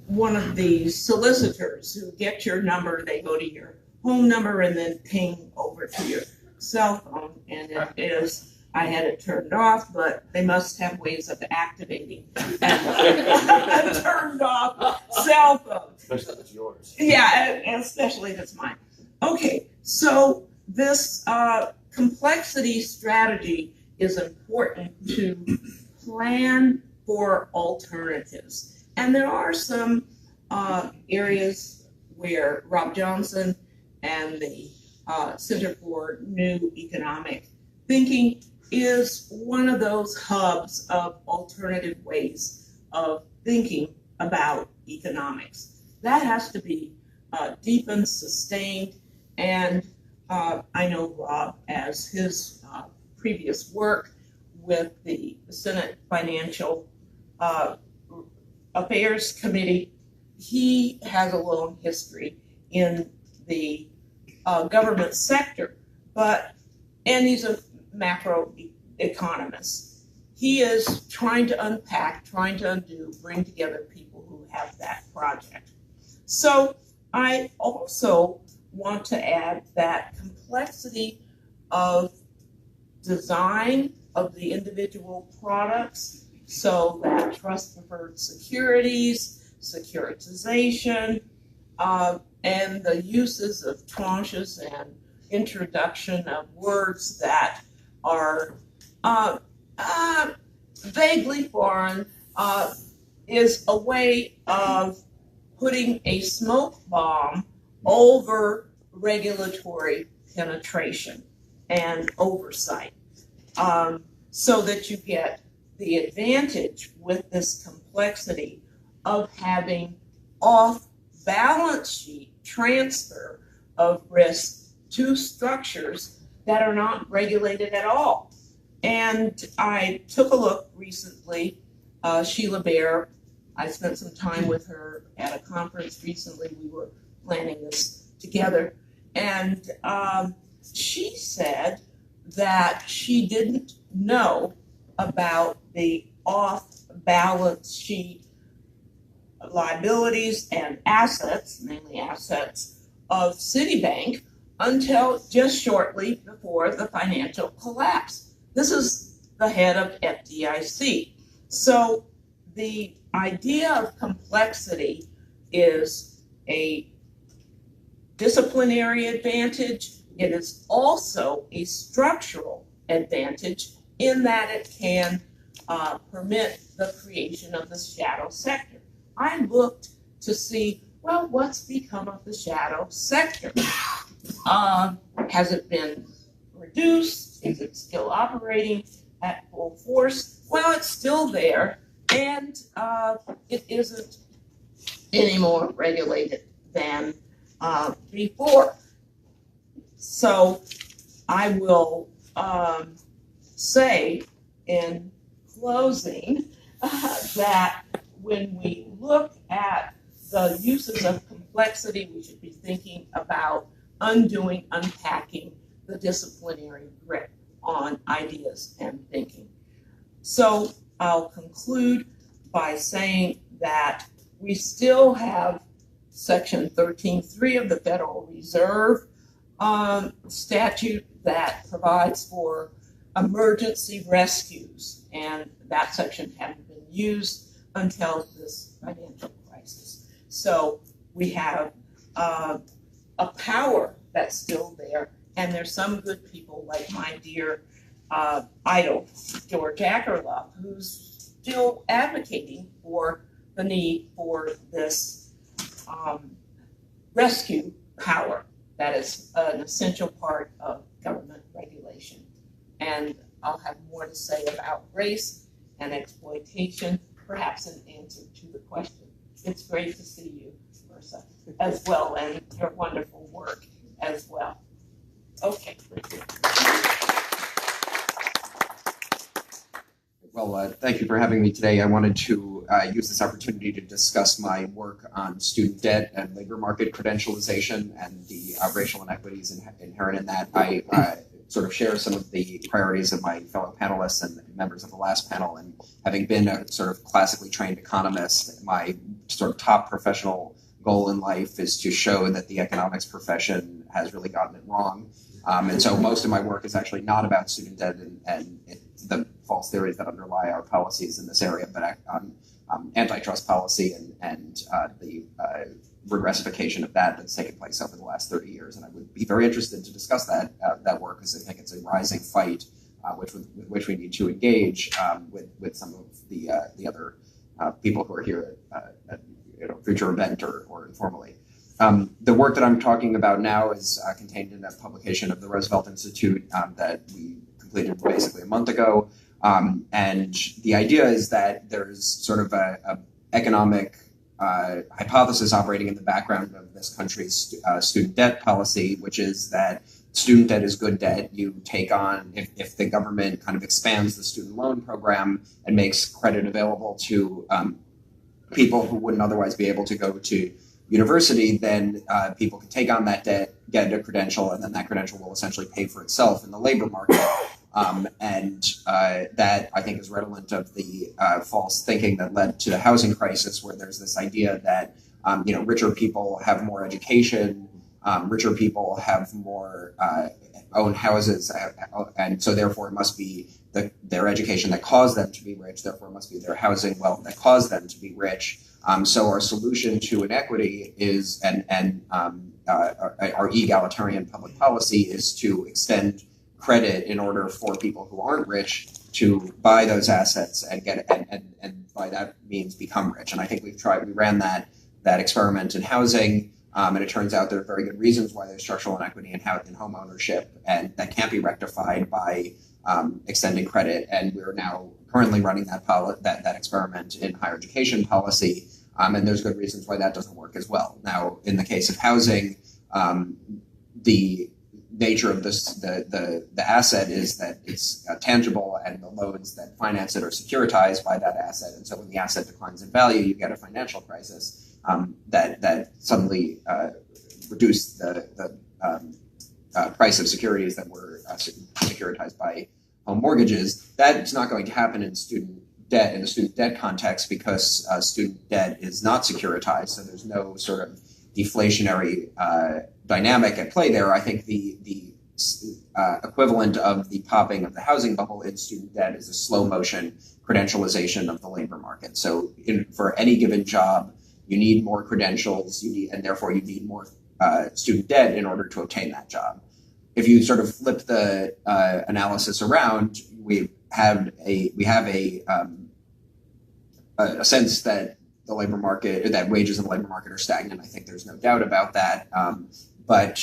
one of these solicitors who get your number, they go to your home number and then ping over to your cell phone. And it is, I had it turned off, but they must have ways of activating a turned off cell phone. Especially if it's yours. Yeah, and especially if it's mine. Okay, so this complexity strategy is important to plan for alternatives. And there are some areas where Rob Johnson and the Center for New Economic Thinking is one of those hubs of alternative ways of thinking about economics. That has to be deepened, sustained, and I know Rob, as his previous work with the Senate Financial Affairs Committee, he has a long history in the government sector, and he's a macro economist. He is trying to unpack, trying to undo, bring together people who have that project. So I also want to add that complexity of design of the individual products, so that trust preferred securities, securitization, and the uses of tranches and introduction of words that are vaguely foreign is a way of putting a smoke bomb over regulatory penetration and oversight, so that you get the advantage with this complexity of having off-balance sheet transfer of risk to structures that are not regulated at all. And I took a look recently, Sheila Bair, I spent some time with her at a conference recently. We were planning this together. And she said that she didn't know about the off-balance sheet liabilities and assets, mainly assets, of Citibank until just shortly before the financial collapse. This is the head of FDIC. So the idea of complexity is a disciplinary advantage. It is also a structural advantage in that it can permit the creation of the shadow sector. I looked to see, well, what's become of the shadow sector? Has it been reduced? Is it still operating at full force? Well, it's still there, and it isn't any more regulated than before. So I will say in closing that when we look at the uses of complexity, we should be thinking about undoing, unpacking the disciplinary grip on ideas and thinking. So I'll conclude by saying that we still have Section 13.3 of the Federal Reserve statute that provides for emergency rescues, and that section hadn't been used until this financial crisis. So we have a power that's still there, and there's some good people like my dear idol, George Akerlof, who's still advocating for the need for this rescue power that is an essential part of government regulation. And I'll have more to say about race and exploitation, perhaps an answer to the question. It's great to see you, Marissa, as well, and your wonderful work as well. Okay. Well, thank you for having me today. I wanted to use this opportunity to discuss my work on student debt and labor market credentialization and the racial inequities inherent in that. I sort of share some of the priorities of my fellow panelists and members of the last panel. And having been a sort of classically trained economist, my sort of top professional goal in life is to show that the economics profession has really gotten it wrong. And so most of my work is actually not about student debt and the false theories that underlie our policies in this area, but on antitrust policy and the regressification of that's taken place over the last 30 years. And I would be very interested to discuss that work, because I think it's a rising fight which we need to engage with some of the other people who are here at future event or informally. The work that I'm talking about now is contained in a publication of the Roosevelt Institute that we completed basically a month ago. And the idea is that there's sort of a economic hypothesis operating in the background of this country's student debt policy, which is that student debt is good debt. You take on, if the government kind of expands the student loan program and makes credit available to people who wouldn't otherwise be able to go to university, then people can take on that debt, get a credential, and then that credential will essentially pay for itself in the labor market. That, I think, is redolent of the false thinking that led to the housing crisis, where there's this idea that richer people have more education, richer people have more own houses, and so therefore it must be their education that caused them to be rich. Therefore, it must be their housing wealth that caused them to be rich. So our solution to inequity is, and our egalitarian public policy is to extend credit in order for people who aren't rich to buy those assets and get and by that means become rich. And I think we ran that experiment in housing, and it turns out there are very good reasons why there's structural inequity in home ownership, and that can't be rectified by extending credit. And we're now currently running that experiment in higher education policy, and there's good reasons why that doesn't work as well. Now, in the case of housing, the nature of the asset is that it's tangible, and the loans that finance it are securitized by that asset. And so when the asset declines in value, you get a financial crisis that suddenly reduced the price of securities that were securitized by home mortgages. That's not going to happen in student debt, in the student debt context, because student debt is not securitized. So there's no sort of deflationary dynamic at play there. I think the equivalent of the popping of the housing bubble in student debt is a slow motion credentialization of the labor market. So for any given job, you need more credentials, and therefore you need more student debt in order to obtain that job. If you sort of flip the analysis around, we have a sense that the labor market, that wages in the labor market are stagnant. I think there's no doubt about that. But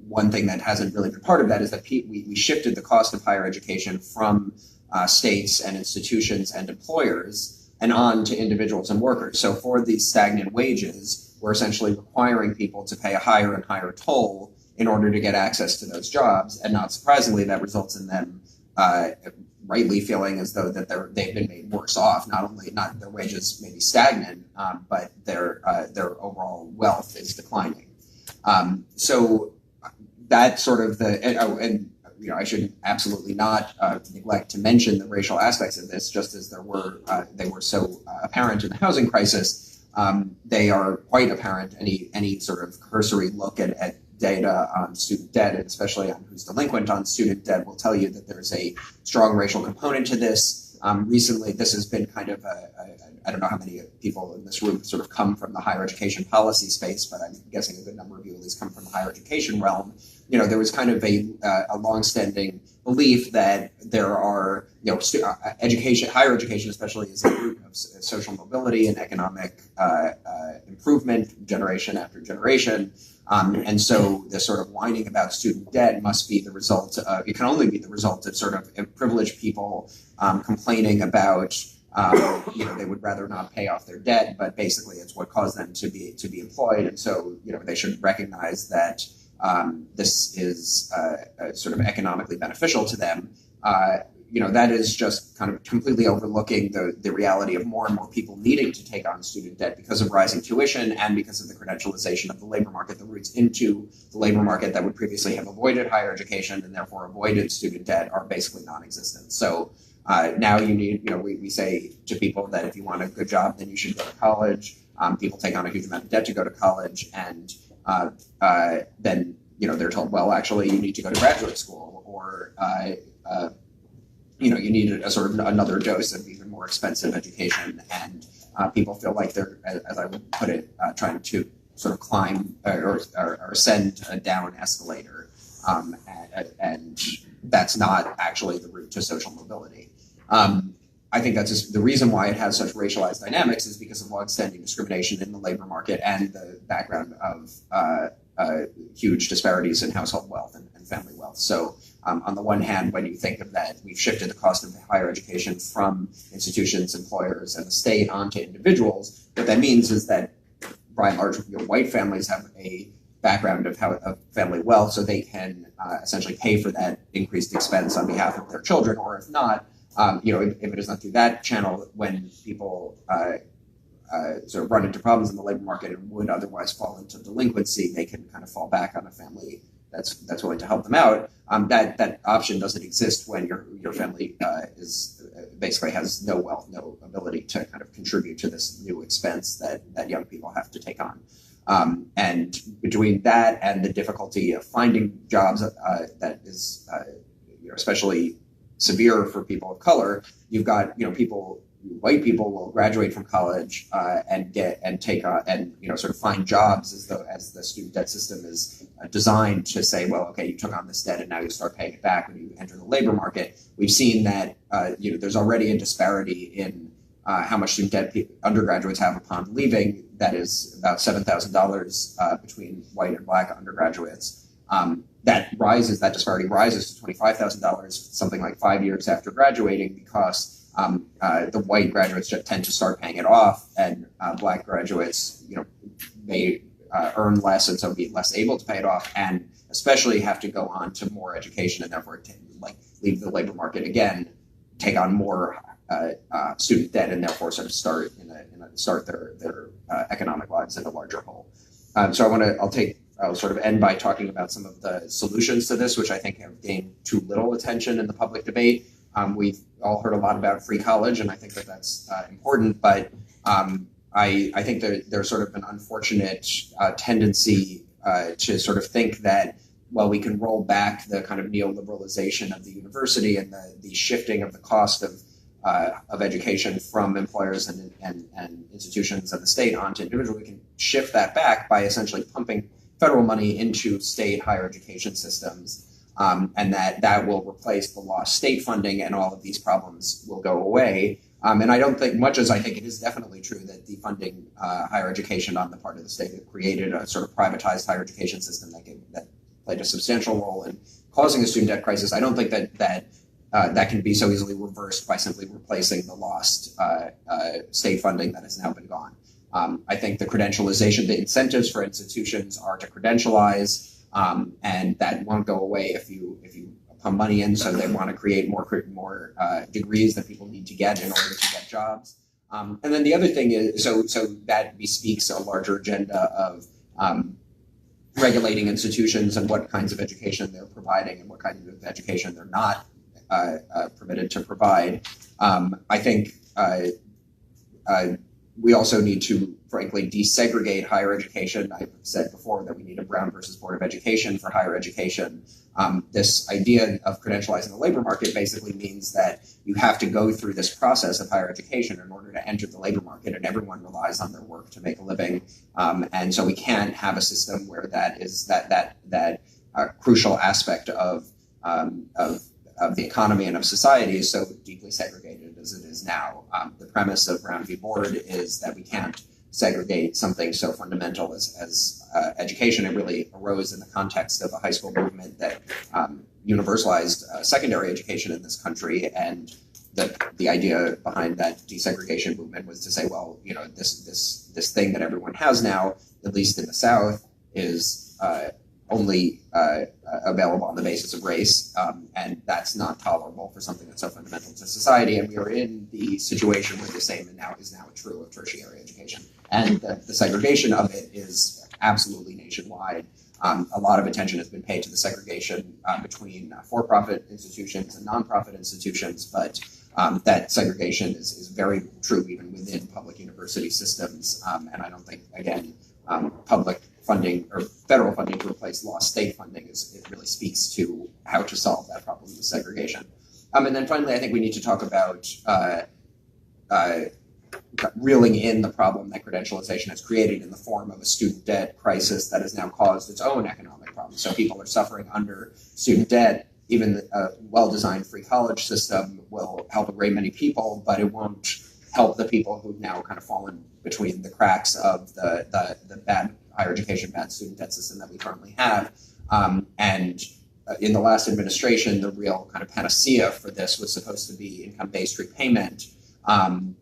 one thing that hasn't really been part of that is that we shifted the cost of higher education from states and institutions and employers and on to individuals and workers. So for these stagnant wages, we're essentially requiring people to pay a higher and higher toll in order to get access to those jobs. And not surprisingly, that results in them rightly feeling as though that they've been made worse off. Not their wages may be stagnant, but their overall wealth is declining. So that sort of I should absolutely not neglect to mention the racial aspects of this, just as they were so apparent in the housing crisis. They are quite apparent. Any sort of cursory look at data on student debt, and especially on who's delinquent on student debt, will tell you that there's a strong racial component to this. Recently, this has been kind of I don't know how many people in this room sort of come from the higher education policy space, but I'm guessing a good number of you at least come from the higher education realm. There was kind of a longstanding belief that there are, higher education especially is a root of social mobility and economic improvement generation after generation. And so the sort of whining about student debt must be the result of, it can only be the result of sort of privileged people complaining about, they would rather not pay off their debt, but basically it's what caused them to be employed. And so, they should recognize that this is sort of economically beneficial to them. that is just kind of completely overlooking the reality of more and more people needing to take on student debt because of rising tuition and because of the credentialization of the labor market. The routes into the labor market that would previously have avoided higher education and therefore avoided student debt are basically non-existent. So now you need, we say to people that if you want a good job, then you should go to college. People take on a huge amount of debt to go to college, and then they're told, well, actually, you need to go to graduate school, or you need a sort of another dose of even more expensive education, and people feel like they're, as I would put it, trying to sort of climb or ascend a down escalator, and that's not actually the route to social mobility. I think that's just the reason why it has such racialized dynamics is because of longstanding discrimination in the labor market and the background of huge disparities in household wealth and family wealth. So on the one hand, when you think of that, we've shifted the cost of higher education from institutions, employers, and the state onto individuals. What that means is that, by and large, white families have a background of family wealth, so they can essentially pay for that increased expense on behalf of their children, or if not, if it is not through that channel, when people sort of run into problems in the labor market and would otherwise fall into delinquency, they can kind of fall back on a family that's willing to help them out. That option doesn't exist when your family is basically has no wealth, no ability to kind of contribute to this new expense that young people have to take on. And between that and the difficulty of finding jobs that is especially severe for people of color, you've got white people will graduate from college and take on and sort of find jobs as the student debt system is designed to say, well, okay, you took on this debt and now you start paying it back when you enter the labor market. We've seen that there's already a disparity in how much student debt undergraduates have upon leaving. That is about $7,000 between white and black undergraduates. That disparity rises to $25,000 something like 5 years after graduating, because the white graduates just tend to start paying it off, and black graduates, may earn less and so be less able to pay it off, and especially have to go on to more education and therefore leave the labor market again, take on more student debt, and therefore sort of start their economic lives in a larger hole. I'll sort of end by talking about some of the solutions to this, which I think have gained too little attention in the public debate. We've all heard a lot about free college, and I think that that's important, but I think that there's sort of an unfortunate tendency to sort of think that, well, we can roll back the kind of neoliberalization of the university and the shifting of the cost of education from employers and institutions and the state onto individuals. We can shift that back by essentially pumping federal money into state higher education systems, and that will replace the lost state funding, and all of these problems will go away. And I don't think, much as I think it is definitely true that defunding higher education on the part of the state created a sort of privatized higher education system that played a substantial role in causing a student debt crisis, I don't think that can be so easily reversed by simply replacing the lost state funding that has now been gone. I think the credentialization, the incentives for institutions are to credentialize, and that won't go away if you pump money in. So they want to create more degrees that people need to get in order to get jobs. And then the other thing is, so that bespeaks a larger agenda of regulating institutions and what kinds of education they're providing and what kinds of education they're not permitted to provide. I think we also need to, frankly, desegregate higher education. I've said before that we need a Brown versus Board of Education for higher education. This idea of credentializing the labor market basically means that you have to go through this process of higher education in order to enter the labor market, and everyone relies on their work to make a living. And so we can't have a system where that is that crucial aspect of the economy and of society is so deeply segregated as it is now. The premise of Brown v. Board is that we can't segregate something so fundamental as education. It really arose in the context of a high school movement that universalized secondary education in this country, and the idea behind that desegregation movement was to say, well, this thing that everyone has now, at least in the South, is only available on the basis of race, and that's not tolerable for something that's so fundamental to society. And we are in the situation where the same is now true of tertiary education, and the segregation of it is absolutely nationwide. A lot of attention has been paid to the segregation between for-profit institutions and nonprofit institutions, but that segregation is very true even within public university systems. And I don't think, again, public funding or federal funding to replace lost state funding it really speaks to how to solve that problem with segregation. And then finally, I think we need to talk about reeling in the problem that credentialization has created in the form of a student debt crisis that has now caused its own economic problems. So people are suffering under student debt. Even a well-designed free college system will help a great many people, but it won't help the people who've now kind of fallen between the cracks of the bad higher education, bad student debt system that we currently have. In the last administration, the real kind of panacea for this was supposed to be income-based repayment,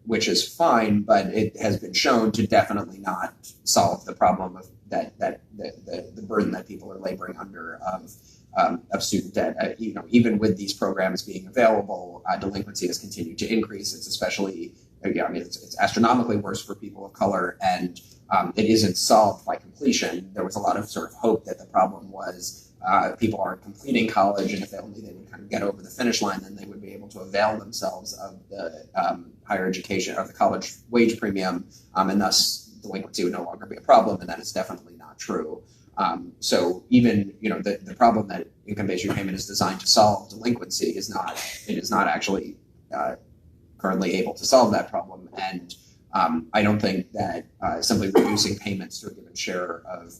which is fine, but it has been shown to definitely not solve the problem of the burden that people are laboring under of student debt. Even with these programs being available, delinquency has continued to increase. It's especially, it's astronomically worse for people of color, and it isn't solved by completion. There was a lot of sort of hope that the problem was people aren't completing college, and if they would kind of get over the finish line, then they would be able to avail themselves of the higher education, of the college wage premium, and thus delinquency would no longer be a problem, and that is definitely not true. So even the problem that income-based repayment is designed to solve delinquency is not actually currently able to solve that problem, and I don't think that simply reducing payments to a given share of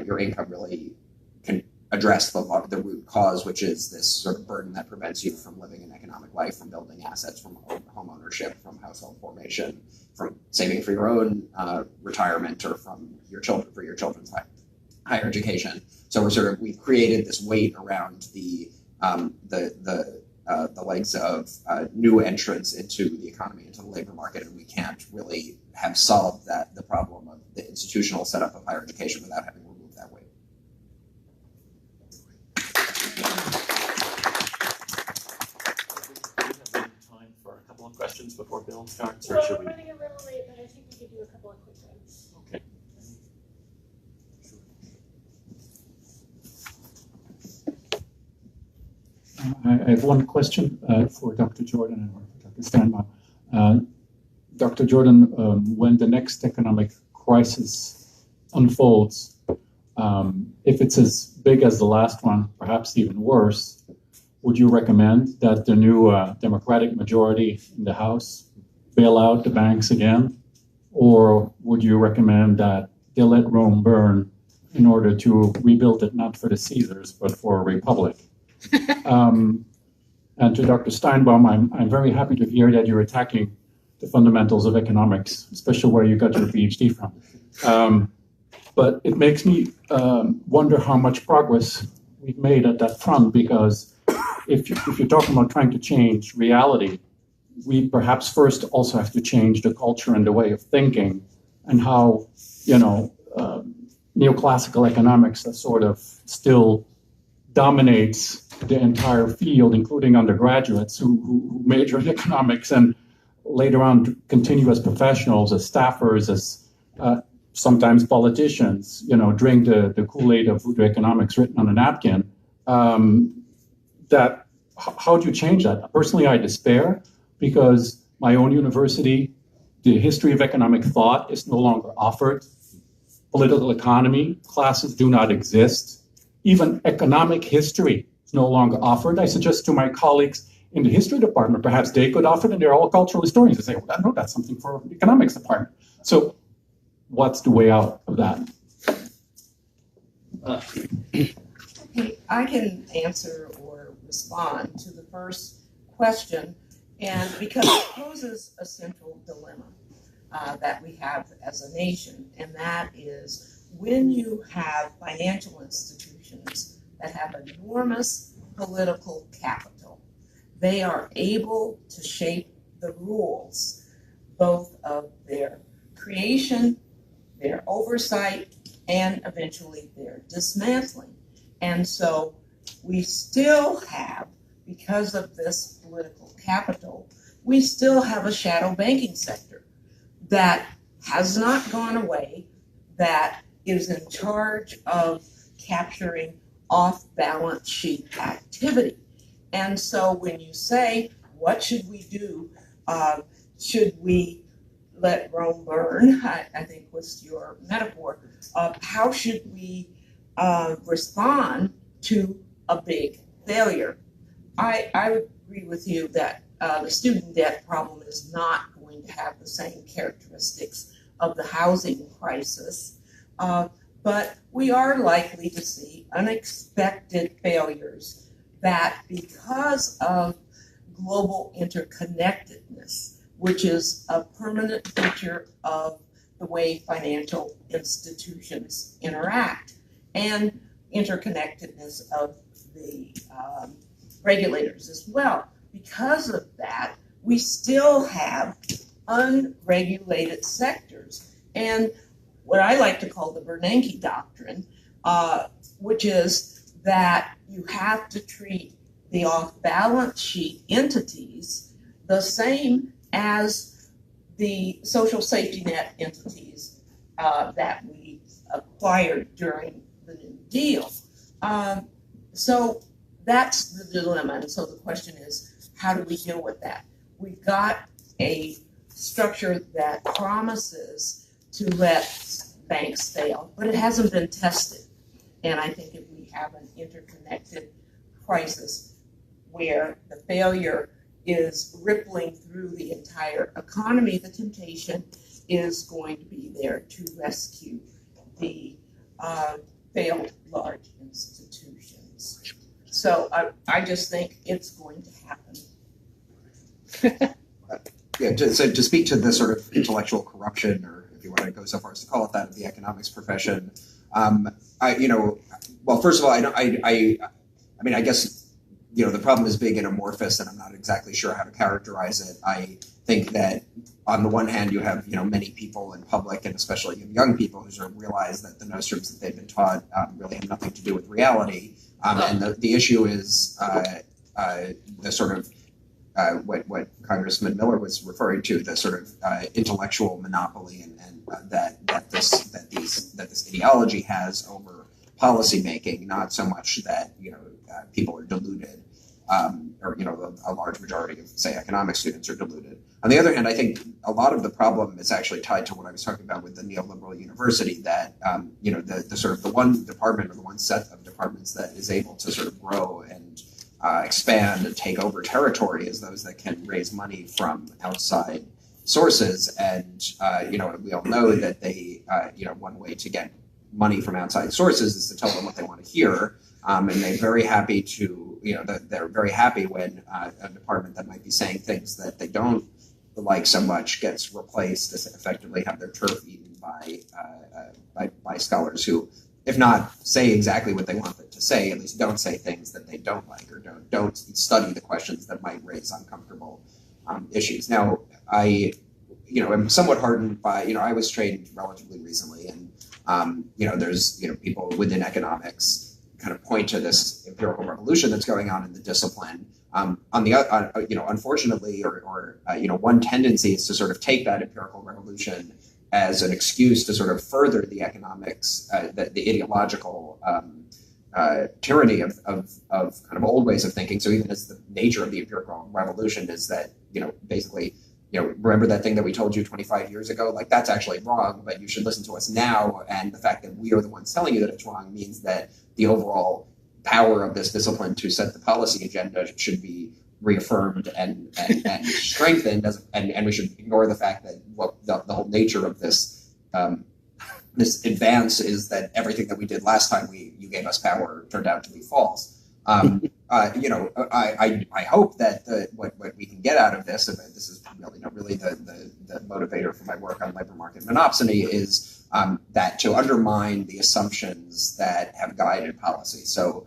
your income really can address the root cause, which is this sort of burden that prevents you from living an economic life, from building assets, from home ownership, from household formation, from saving for your own retirement, or from your children's higher education. So we've created this weight around the legs of new entrants into the economy, into the labor market, and we can't really have solved the problem of the institutional setup of higher education without having removed that weight. Time for a couple of questions before Bill starts, or should we? We're running a little late, but I think we could do a couple of quick ones. Okay. I have one question for Dr. Jordan and for Dr. Steinbaum. Dr. Jordan, when the next economic crisis unfolds, if it's as big as the last one, perhaps even worse, would you recommend that the new Democratic majority in the House bail out the banks again? Or would you recommend that they let Rome burn in order to rebuild it, not for the Caesars, but for a republic? And to Dr. Steinbaum, I'm very happy to hear that you're attacking the fundamentals of economics, especially where you got your PhD from. But it makes me wonder how much progress we've made at that front, because if you're talking about trying to change reality, we perhaps first also have to change the culture and the way of thinking, and how, neoclassical economics that sort of still dominates the entire field, including undergraduates who major in economics and later on continue as professionals, as staffers, as sometimes politicians, drink the Kool-Aid of voodoo economics written on a napkin. How do you change that? Personally, I despair, because my own university, the history of economic thought is no longer offered. Political economy classes do not exist. Even economic history is no longer offered. I suggest to my colleagues in the history department, perhaps they could offer it, and they're all cultural historians. They say, well, no, that's something for the economics department. So what's the way out of that? Okay, I can answer or respond to the first question, and because it poses a central dilemma that we have as a nation, and that is when you have financial institutions that have enormous political capital, they are able to shape the rules, both of their creation, their oversight, and eventually their dismantling. And so we still have, because of this political capital, we still have a shadow banking sector that has not gone away, that is in charge of capturing off-balance sheet activity. And so when you say, what should we do? Should we let Rome burn? I think was your metaphor. How should we respond to a big failure? I would agree with you that the student debt problem is not going to have the same characteristics of the housing crisis, but we are likely to see unexpected failures that, because of global interconnectedness, which is a permanent feature of the way financial institutions interact, and interconnectedness of the regulators as well. Because of that, we still have unregulated sectors. And what I like to call the Bernanke doctrine, which is that you have to treat the off-balance sheet entities the same as the social safety net entities that we acquired during the New Deal. So that's the dilemma. And so the question is, how do we deal with that? We've got a structure that promises to let banks fail, but it hasn't been tested. And I think if we have an interconnected crisis where the failure is rippling through the entire economy, the temptation is going to be there to rescue the failed large institutions. So I just think it's going to happen. Yeah, to speak to the sort of intellectual corruption, or if you want to go so far as to call it that, of the economics profession, well, first of all, I mean, I guess, the problem is big and amorphous, and I'm not exactly sure how to characterize it. I think that on the one hand, you have, many people in public, and especially young people, who sort of realize that the notions that they've been taught really have nothing to do with reality. And the issue is the sort of what Congressman Miller was referring to, the sort of intellectual monopoly and that this ideology has over policymaking, not so much that people are deluded, or a large majority of, say, economic students are deluded. On the other hand, I think a lot of the problem is actually tied to what I was talking about with the neoliberal university, that the sort of the one department or the one set of departments that is able to sort of grow and expand and take over territory is those that can raise money from outside sources. And we all know that they one way to get money from outside sources is to tell them what they want to hear. And they're very happy to, they're very happy when a department that might be saying things that they don't like so much gets replaced, to effectively have their turf eaten by scholars who, if not say exactly what they want them to say, at least don't say things that they don't like, or don't study the questions that might raise uncomfortable issues. Now, I am somewhat heartened by, I was trained relatively recently, and there's people within economics kind of point to this empirical revolution that's going on in the discipline. Unfortunately, one tendency is to sort of take that empirical revolution as an excuse to sort of further the economics, the ideological tyranny of kind of old ways of thinking. So even as the nature of the empirical revolution is that, basically, remember that thing that we told you 25 years ago? Like, that's actually wrong, but you should listen to us now. And the fact that we are the ones telling you that it's wrong means that the overall power of this discipline to set the policy agenda should be reaffirmed and strengthened, and we should ignore the fact that the whole nature of this this advance is that everything that we did last time you gave us power turned out to be false. I hope that what we can get out of this, and this is really the motivator for my work on labor market monopsony, is that to undermine the assumptions that have guided policy. So,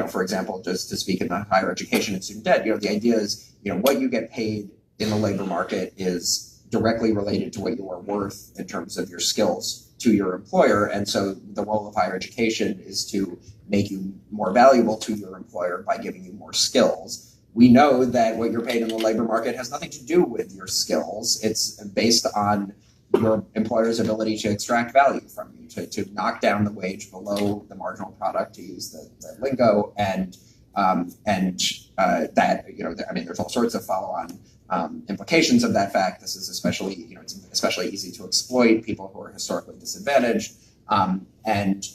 for example, just to speak in the higher education and student debt, the idea is, what you get paid in the labor market is directly related to what you are worth in terms of your skills to your employer. And so the role of higher education is to make you more valuable to your employer by giving you more skills. We know that what you're paid in the labor market has nothing to do with your skills. It's based on your employer's ability to extract value from you, to knock down the wage below the marginal product, to use the lingo, and that, I mean, there's all sorts of follow-on implications of that fact. This is especially, it's especially easy to exploit people who are historically disadvantaged. And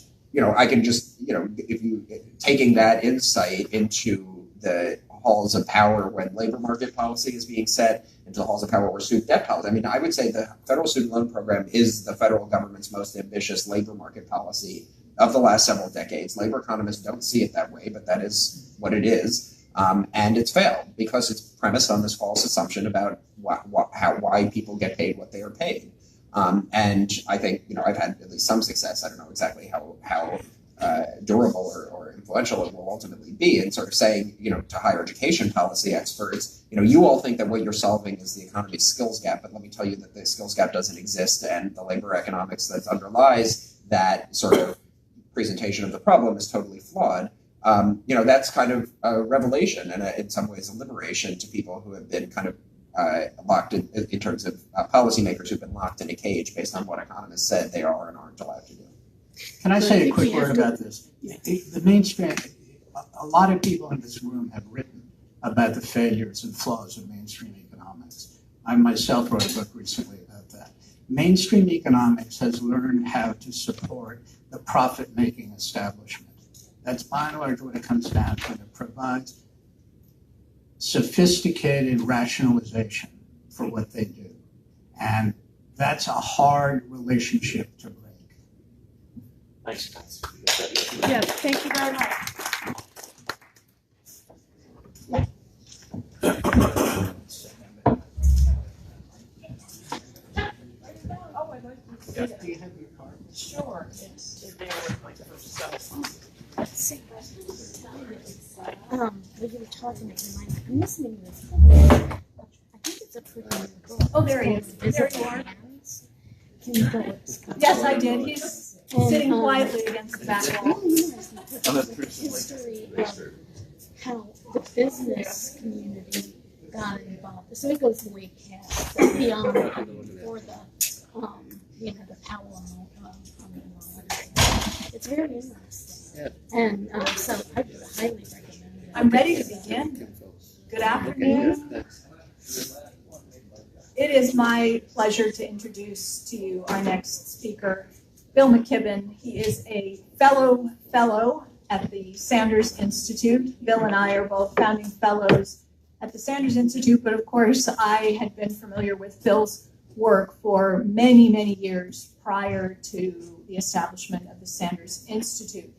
I can just, if you taking that insight into the halls of power when labor market policy is being set, into the halls of power where student debt policy. I mean, I would say the federal student loan program is the federal government's most ambitious labor market policy of the last several decades. Labor economists don't see it that way, but that is what it is. And it's failed because it's premised on this false assumption about why people get paid what they are paid. And I think, I've had at least some success. I don't know exactly how durable or influential it will ultimately be in sort of saying, to higher education policy experts, you all think that what you're solving is the economy's skills gap, but let me tell you that the skills gap doesn't exist, and the labor economics that underlies that sort of presentation of the problem is totally flawed. That's kind of a revelation and in some ways a liberation to people who have been kind of locked in terms of policymakers who've been locked in a cage based on what economists said they are and aren't allowed to do. Can I say a quick word about this? The mainstream, a lot of people in this room have written about the failures and flaws of mainstream economics. I myself wrote a book recently about that. Mainstream economics has learned how to support the profit-making establishment. That's by and large what it comes down to. It provides sophisticated rationalization for what they do. And that's a hard relationship to break. Thanks. Yes, thank you very much. Oh, I'd like to see that. Do you have your card? Sure, it's there with my first cell. Let's see. When you were talking, it reminded me, I'm listening to this. I think it's a pretty new book. Oh, there he is. There you are. Can you go with Scott? Yes, I did. He's sitting quietly against the back It's wall. really interesting because the history of how the business community got involved. So it goes way past beyond before the the Powell it's very interesting. And so I would highly recommend it. I'm ready to begin. Good afternoon. It is my pleasure to introduce to you our next speaker, Bill McKibben. He is a fellow at the Sanders Institute. Bill and I are both founding fellows at the Sanders Institute, but of course I had been familiar with Bill's work for many, many years prior to the establishment of the Sanders Institute.